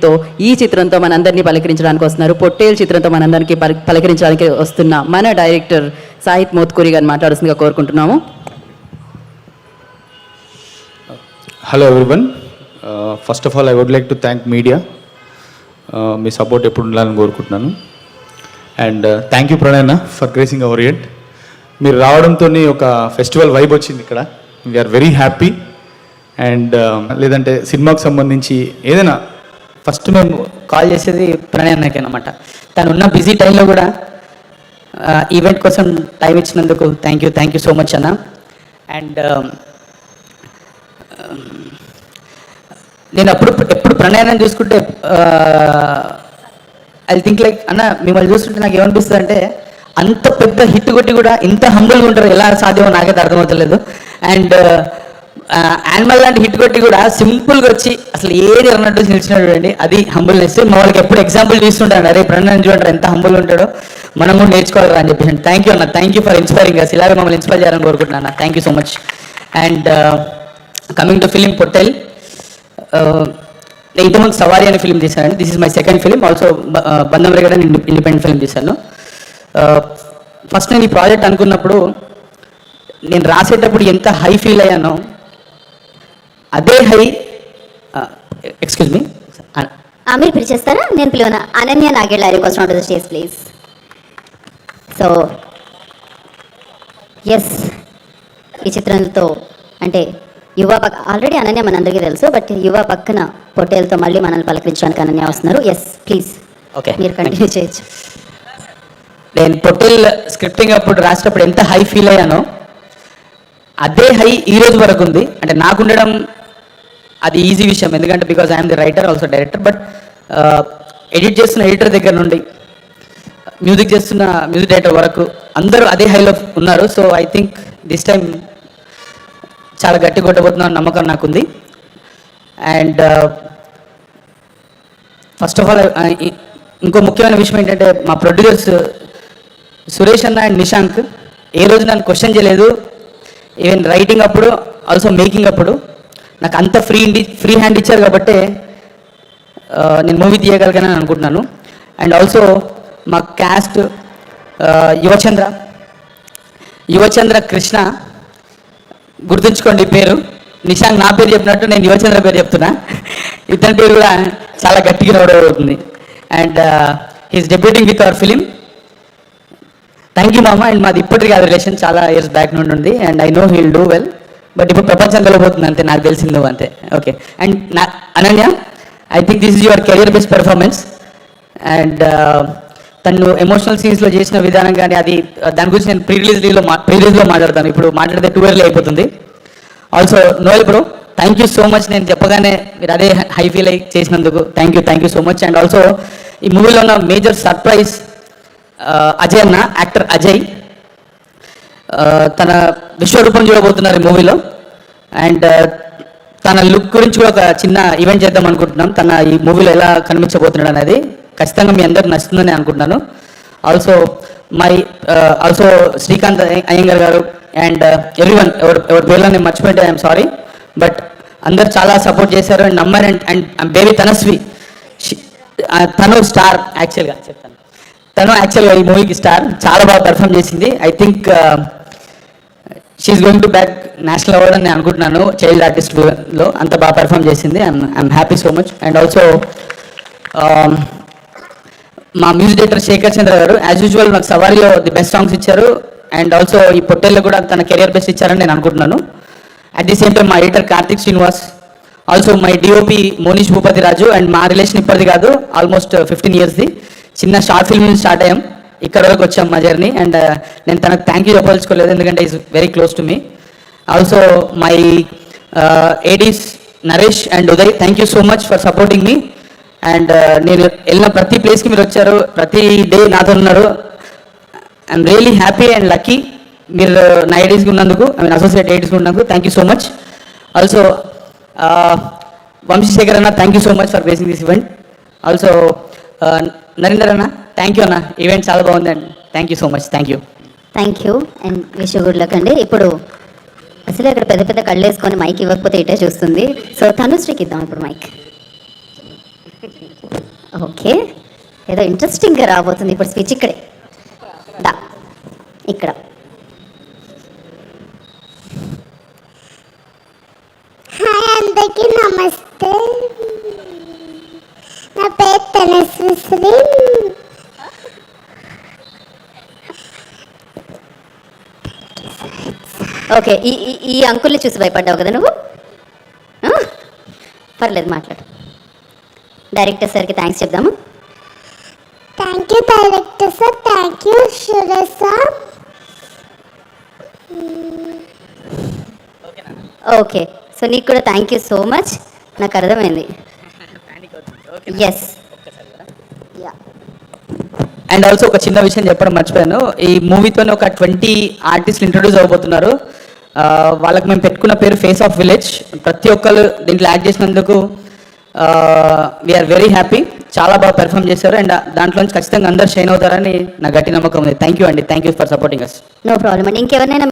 టైటిల్తో ఈ చిత్రంతో మనందరినీ పలకరించడానికి వస్తున్నారు. పొట్టేల్ చిత్రంతో మనందరికీ పలకరించడానికి వస్తున్న మన డైరెక్టర్ సాహిత్ మోత్కూరి గారిని మాట్లాడుతుందిగా కోరుకుంటున్నాము. Hello everyone, first of all I would like to thank media. మీ సపోర్ట్ ఎప్పుడు ఉండాలని కోరుకుంటున్నాను. And thank you Pranay for gracing our event. మీరు రావడంతో ఒక ఫెస్టివల్ వైబ్ వచ్చింది ఇక్కడ. We are very happy. అండ్ లేదంటే సినిమాకు సంబంధించి ఏదైనా ఫస్ట్ మేము కాల్ చేసేది ప్రణయ్ అన్నకి అనమాట. తను ఉన్న బిజీ టైంలో కూడా ఈవెంట్ కోసం టైం ఇచ్చినందుకు థ్యాంక్ యూ సో మచ్ అన్న. అండ్ నేను ఎప్పుడు ప్రణయాన్ని చూసుకుంటే ఐ థింక్ లైక్ అన్న, మిమ్మల్ని చూస్తుంటే నాకు ఏమనిపిస్తుంది అంటే, అంత పెద్ద హిట్ కొట్టి కూడా ఇంత హంబుల్గా ఉంటారు, ఎలా సాధ్యమో నాకైతే అర్థమవుతలేదు. అండ్ యానిమల్ లాంటి హిట్ కొట్టి కూడా సింపుల్గా వచ్చి అసలు ఏది అన్నట్టు నిలిచినాడు అండి. అది హంబుల్నెస్. మా వాళ్ళకి ఎప్పుడు ఎగ్జాంపుల్ చూస్తుంటాను, అరే ప్రణయ్ చూడండి ఎంత హంబుల్ ఉంటాడో, మనం కూడా నేర్చుకోవాలి అని చెప్పేసి. థ్యాంక్ యూ అన్న, thank you for inspiring us. ఇలాగే మమ్మల్ని ఇన్స్పైర్ చేయాలని కోరుకుంటున్నాను అన్న. Thank you so much. And coming to film Pottel, నేను ఇంతకుముందు సవారీ అనే ఫిలిం తీశాను. This is my second film. Also Bandham Regada independent film తీశాను. ఫస్ట్ నేను ఈ ప్రాజెక్ట్ అనుకున్నప్పుడు, నేను రాసేటప్పుడు ఎంత హై ఫీల్ అయ్యానో అదే హై. ఎక్స్క్యూజ్ మీ, మీరు పిలిచేస్తారా? నేను పిలువనా? Ananya Nagalla request on to the stage please. So yes, ఈ చిత్రంతో అంటే యువ ఆల్రెడీ అనన్య మనందరికీ తెలుసు, బట్ యువ పక్కన పొట్టేల్తో మళ్ళీ మనల్ని పలకరించడానికి అనన్య వస్తున్నారు. ఎస్ ప్లీజ్, ఓకే, మీరు కంటిన్యూ చేయొచ్చు. నేను పొట్టేల్ స్క్రిప్టింగ్ అప్పుడు రాసేటప్పుడు ఎంత హై ఫీల్ అయ్యానో అదే హై ఈ రోజు వరకు ఉంది. అంటే నాకు ఉండడం అది ఈజీ విషయం, ఎందుకంటే because I'm the writer also director. But edit చేస్తున్న ఎడిటర్ దగ్గర నుండి మ్యూజిక్ చేస్తున్న మ్యూజిక్ డైరెక్టర్ వరకు అందరూ అదే హైలో ఉన్నారు. So I think this time చాలా గట్టి కొట్టబోతున్న నమ్మకం నాకుంది. అండ్ ఫస్ట్ ఆఫ్ ఆల్ ఇంకో ముఖ్యమైన విషయం ఏంటంటే, మా ప్రొడ్యూసర్స్ సురేష్ అన్న అండ్ నిశాంక్ ఏ రోజు నన్ను క్వశ్చన్ చేయలేదు. ఈవెన్ రైటింగ్ అప్పుడు, ఆల్సో మేకింగ్ అప్పుడు నాకు అంత ఫ్రీ హ్యాండ్ ఇచ్చారు కాబట్టి నేను మూవీ తీయగలిగానని అనుకుంటున్నాను. అండ్ ఆల్సో మా క్యాస్ట్ యువచంద్ర కృష్ణ, గుర్తుంచుకోండి పేరు. నిశాంక్ నా పేరు చెప్పినట్టు నేను యువచంద్ర పేరు చెప్తున్నా. ఇతని పేరు కూడా చాలా గట్టిగా నోడవుతుంది. And he's debuting with our film. Thank you మామ. అండ్ మాది ఇప్పటికీ కాదు రిలేషన్, చాలా ఇయర్స్ బ్యాక్ నుండి ఉంది. And I know he'll do well. But ఇప్పుడు ప్రపంచం కలబోతుంది అంతే, నాకు తెలిసిందో అంతే. Okay. And Ananya, I think this is your career best performance. And తను ఎమోషనల్ సీన్స్లో చేసిన విధానం కానీ, అది దాని గురించి నేను ప్రీ రిలీజ్లో మాట్లాడతాను. ఇప్పుడు మాట్లాడితే 2 ఇయర్లీ అయిపోతుంది. Also Noel bro, thank you so much. నేను చెప్పగానే మీరు అదే హై ఫీల్ అయి చేసినందుకు thank you so much. And also ఈ మూవీలో ఉన్న మేజర్ సర్ప్రైజ్ అజయ్ అన్న, యాక్టర్ అజయ్. తన విశ్వరూపం చూడబోతున్నారు ఈ మూవీలో. అండ్ తన లుక్ గురించి కూడా ఒక చిన్న ఈవెంట్ చేద్దాం అనుకుంటున్నాం. తన ఈ మూవీలో ఎలా కనిపించబోతున్నాడు అనేది ఖచ్చితంగా మీ అందరికి నచ్చుతుందని అనుకుంటున్నాను. ఆల్సో శ్రీకాంత్ అయ్యంగర్ గారు అండ్ ఎవ్రీవన్, ఎవరి పేర్లో నేను మర్చిపోయింటే ఐఎమ్ సారీ. బట్ అందరు చాలా సపోర్ట్ చేశారు అండ్ నమ్మారు. అండ్ బేబీ తనస్వి, తను స్టార్. తను యాక్చువల్గా ఈ మూవీకి స్టార్, చాలా బాగా పెర్ఫామ్ చేసింది. I think she's going to back national award అని నేను అనుకుంటున్నాను. చైల్డ్ ఆర్టిస్ట్లో అంత బాగా పెర్ఫామ్ చేసింది. I'm happy so much. And also మా music director Shekhar Chandra garu as usual నాకు సవారీలో ది బెస్ట్ సాంగ్స్ ఇచ్చారు. అండ్ ఆల్సో ఈ పొట్టేల్లో కూడా తన కెరియర్ బెస్ట్ ఇచ్చారని నేను అనుకుంటున్నాను. అట్ ది సేమ్ టైం మా editor Karthik Srinivas, also my DOP Monish Bhupathi Raju. And మా రిలేషన్ ఇప్పటిది కాదు, ఆల్మోస్ట్ 15 ఇయర్స్ది. చిన్న షార్ట్ ఫిల్మ్ నుంచి స్టార్ట్ అయ్యాం, ఇక్కడ వరకు వచ్చాం మా జర్నీ. అండ్ నేను తనకు థ్యాంక్ యూ చెప్పదలుచుకోలేదు, ఎందుకంటే is very close to me. Also my Aedes Naresh and Uday, thank you so much for supporting me. And నేను వెళ్ళిన ప్రతి ప్లేస్కి మీరు వచ్చారు, ప్రతి డే నాతో ఉన్నారు. I'm really happy and lucky మీరు నా ఏడీస్కి ఉన్నందుకు, ఐ మీన్ అసోసియేట్ ఏడీస్కి ఉన్నందుకు thank you so much. Also Vamshi Shekhar అన్న, thank you so much for basing this event. Also Narender అన్న, థ్యాంక్ యూ అన్న, ఈవెంట్ చాలా బాగుంది అండి. Thank you so much. Thank you and wish good luck అండి. ఇప్పుడు అసలు అక్కడ పెద్ద పెద్ద కళ్ళు వేసుకొని మైక్ ఇవ్వకపోతే ఇటే చూస్తుంది. సో తనుశ్రీకి ఇద్దాం ఇప్పుడు మైక్. ఓకే, ఏదో ఇంట్రెస్టింగ్గా రాబోతుంది ఇప్పుడు స్పీచ్. ఇక్కడే దా, ఇక్కడ. హాయ్, అందరికీ నమస్తే. నా పేరు తనశ్రీ. ఓకే, ఈ ఈ అంకుల్ని చూసి భయపడ్డావు కదా నువ్వు? ఆ? పర్లేదు, మాట్లాడు. డైరెక్టర్ సార్కి థ్యాంక్స్ చెప్దాము. Thank you director sir, thank you Suresh sir. Okay, so నీకు కూడా థ్యాంక్ యూ సో మచ్. నాకు అర్థమైంది. ఎస్. అండ్ ఆల్సో ఒక చిన్న విషయం చెప్పడం మర్చిపోయాను. ఈ మూవీతోనే ఒక 20 ఆర్టిస్టులు ఇంట్రొడ్యూస్ అవబోతున్నారు. వాళ్ళకి మేము పెట్టుకున్న పేరు ఫేస్ ఆఫ్ విలేజ్. ప్రతి ఒక్కరు దీంట్లో యాడ్ చేసినందుకు వీఆర్ వెరీ హ్యాపీ. చాలా బాగా పెర్ఫామ్ చేశారు అండ్ దాంట్లోంచి ఖచ్చితంగా అందరు షైన్ అవుతారని నా గట్టి నమ్మకం ఉంది. థ్యాంక్ యూ అండి, thank you for supporting us. No problem అండి. ఇంకెవరినైనా